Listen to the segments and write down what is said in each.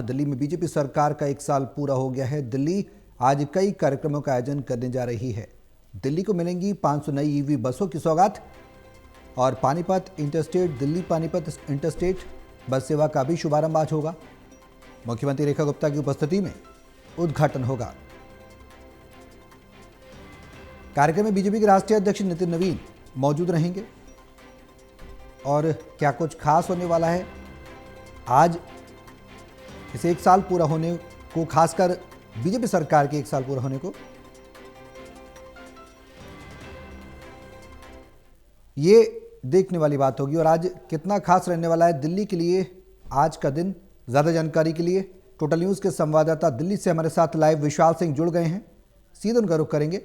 दिल्ली में बीजेपी सरकार का 1 साल पूरा हो गया है। दिल्ली आज कई कार्यक्रमों का आयोजन करने जा रही है। दिल्ली को मिलेंगी 500 नई ईवी बसों की सौगात और पानीपत इंटरस्टेट दिल्ली पानीपत इंटरस्टेट बस सेवा का भी शुभारंभ आज होगा। मुख्यमंत्री रेखा गुप्ता की उपस्थिति में उद्घाटन होगा। कार्यक्रम में बीजेपी के राष्ट्रीय अध्यक्ष नितिन नवीन मौजूद रहेंगे और क्या कुछ खास होने वाला है आज इसे 1 साल पूरा होने को, खासकर बीजेपी सरकार के 1 साल पूरा होने को, ये देखने वाली बात होगी। और आज कितना खास रहने वाला है दिल्ली के लिए आज का दिन, ज़्यादा जानकारी के लिए टोटल न्यूज़ के संवाददाता दिल्ली से हमारे साथ लाइव विशाल सिंह जुड़ गए हैं। सीधे उनका रुख करेंगे।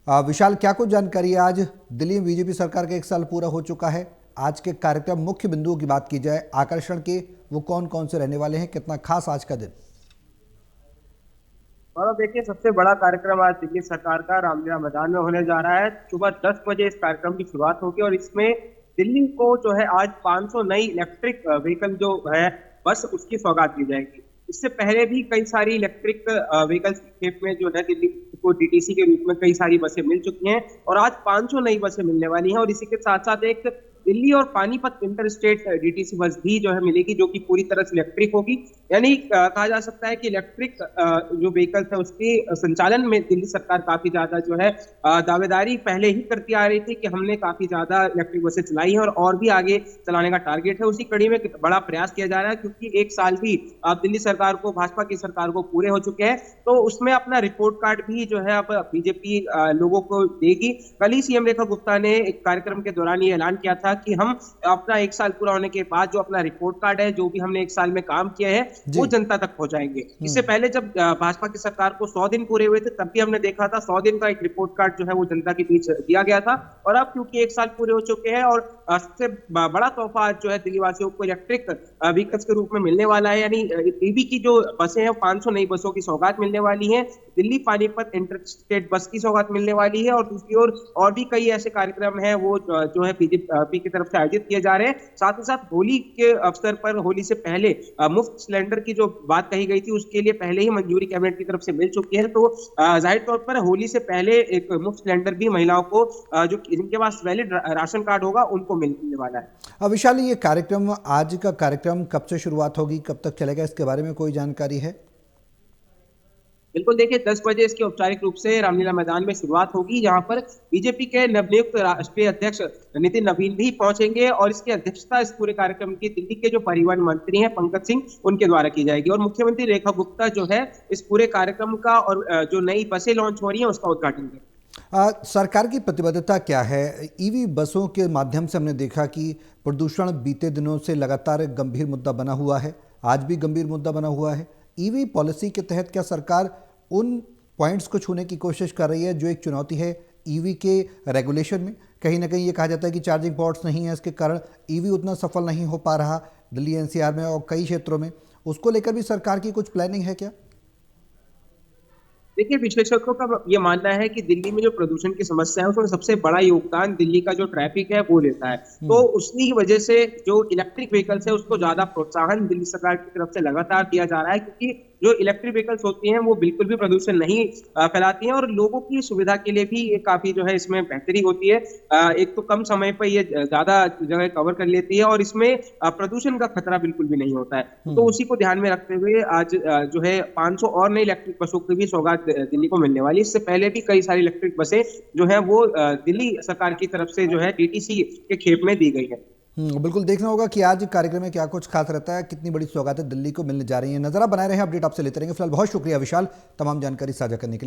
विशाल, क्या कुछ जानकारी है? आज दिल्ली में बीजेपी सरकार का 1 साल पूरा हो चुका है। आज के कार्यक्रम मुख्य बिंदुओं की बात की जाए, आकर्षण के वो कौन कौन से रहने वाले हैं, कितना खास आज का दिन? और देखिए, सबसे बड़ा कार्यक्रम आज दिल्ली सरकार का रामलीला मैदान में होने जा रहा है। सुबह 10 बजे इस कार्यक्रम की शुरुआत होगी और इसमें दिल्ली को जो है आज 500 नई इलेक्ट्रिक व्हीकल जो है बस उसकी सौगात दी जाएगी। इससे पहले भी कई सारी इलेक्ट्रिक व्हीकल्स की खेप में जो है दिल्ली को डीटीसी के रूप में कई सारी बसें मिल चुकी हैं और आज 500 नई बसें मिलने वाली हैं। और इसी के साथ साथ एक दिल्ली और पानीपत इंटरस्टेट डीटीसी बस भी जो है मिलेगी, जो कि पूरी तरह से इलेक्ट्रिक होगी। यानी कहा जा सकता है कि इलेक्ट्रिक जो व्हीकल्स है उसके संचालन में दिल्ली सरकार काफी ज्यादा जो है दावेदारी पहले ही करती आ रही थी कि हमने काफी ज्यादा इलेक्ट्रिक बसें चलाई हैं और भी आगे चलाने का टारगेट है। उसी कड़ी में बड़ा प्रयास किया जा रहा है, क्योंकि 1 साल भी दिल्ली सरकार को, भाजपा की सरकार को पूरे हो चुके हैं। तो उसमें अपना रिपोर्ट कार्ड भी जो है अब बीजेपी लोगों को देगी। कल ही सीएम रेखा गुप्ता ने एक कार्यक्रम के दौरान ये ऐलान किया था कि हम अपना 1 साल पूरा होने के बाद जो अपना रिपोर्ट कार्ड है, जो भी हमने 1 साल में काम किया है, वो जनता तक पहुंचाएंगे। इससे पहले जब भाजपा की सरकार को 100 दिन पूरे हुए थे, तब भी हमने देखा था 100 दिन का एक रिपोर्ट कार्ड जो है वो जनता के बीच दिया गया था। और अब क्योंकि 1 साल पूरे हो चुके हैं और सबसे बड़ा तोहफा आज जो है दिल्ली वासियों को इलेक्ट्रिक व्हीकल्स के रूप में मिलने वाला है। यानी ईवी की जो बसें हैं 500 नई बसों की सौगात मिलने वाली है। दिल्ली पानीपत इंटरस्टेट बस की सौगात मिलने वाली है। और दूसरी ओर और भी कई ऐसे कार्यक्रम हैं वो जो है बीजेपी की तरफ से आयोजित किए जा रहे हैं। साथ ही साथ होली के अवसर पर, होली से पहले मुफ्त सिलेंडर की जो बात कही गई थी उसके लिए पहले ही मंजूरी कैबिनेट की तरफ से मिल चुकी है। तो जाहिर तौर पर होली से पहले एक मुफ्त सिलेंडर भी महिलाओं को, जो जिनके पास वैलिड राशन कार्ड होगा, उनको मिलने वाला है। विशाल, ये कार्यक्रम, आज का कार्यक्रम कब से शुरुआत होगी, कब तक चलेगा, इसके बारे में कोई जानकारी है? बिल्कुल, देखिए 10 बजे इसके औपचारिक रूप से रामलीला मैदान में शुरुआत होगी, जहां पर बीजेपी के नवनियुक्त राष्ट्रीय अध्यक्ष नितिन नवीन भी पहुंचेंगे और इसकी अध्यक्षता इस पूरे कार्यक्रम की दिल्ली के जो परिवहन मंत्री हैं पंकज सिंह, उनके द्वारा की जाएगी। और मुख्यमंत्री रेखा गुप्ता जो है इस पूरे कार्यक्रम का और जो नई बसें लॉन्च हो रही हैं उसका उद्घाटन करेंगे। सरकार की प्रतिबद्धता क्या है? ईवी बसों के माध्यम से हमने देखा कि प्रदूषण बीते दिनों से लगातार गंभीर मुद्दा बना हुआ है, आज भी गंभीर मुद्दा बना हुआ है। ईवी पॉलिसी के तहत क्या सरकार उन पॉइंट्स को छूने की कोशिश कर रही है जो एक चुनौती है ईवी के रेगुलेशन में? कहीं ना कहीं ये कहा जाता है कि चार्जिंग पॉइंट्स नहीं है, इसके कारण ईवी उतना सफल नहीं हो पा रहा दिल्ली एनसीआर में और कई क्षेत्रों में। उसको लेकर भी सरकार की कुछ प्लानिंग है क्या? देखिए, विश्लेषकों का ये मानना है कि दिल्ली में जो प्रदूषण की समस्या है उसमें सबसे बड़ा योगदान दिल्ली का जो ट्रैफिक है वो देता है। तो उसी की वजह से जो इलेक्ट्रिक व्हीकल्स है उसको ज्यादा प्रोत्साहन दिल्ली सरकार की तरफ से लगातार दिया जा रहा है, क्योंकि जो इलेक्ट्रिक व्हीकल्स होती हैं वो बिल्कुल भी प्रदूषण नहीं फैलाती हैं और लोगों की सुविधा के लिए भी ये काफी जो है इसमें बेहतरी होती है। एक तो कम समय पर ये ज्यादा जगह कवर कर लेती है और इसमें प्रदूषण का खतरा बिल्कुल भी नहीं होता है। तो उसी को ध्यान में रखते हुए आज जो है 500 और नई इलेक्ट्रिक बसों की भी सौगात दिल्ली को मिलने वाली। इससे पहले भी कई सारी इलेक्ट्रिक बसें जो है वो दिल्ली सरकार की तरफ से जो है डीटीसी के खेप में दी गई है। बिल्कुल, देखना होगा कि आज कार्यक्रम में क्या कुछ खास रहता है, कितनी बड़ी सौगातें दिल्ली को मिलने जा रही हैं। नजर बनाए रहे, अपडेट आपसे लेते रहेंगे। फिलहाल बहुत शुक्रिया विशाल, तमाम जानकारी साझा करने के लिए।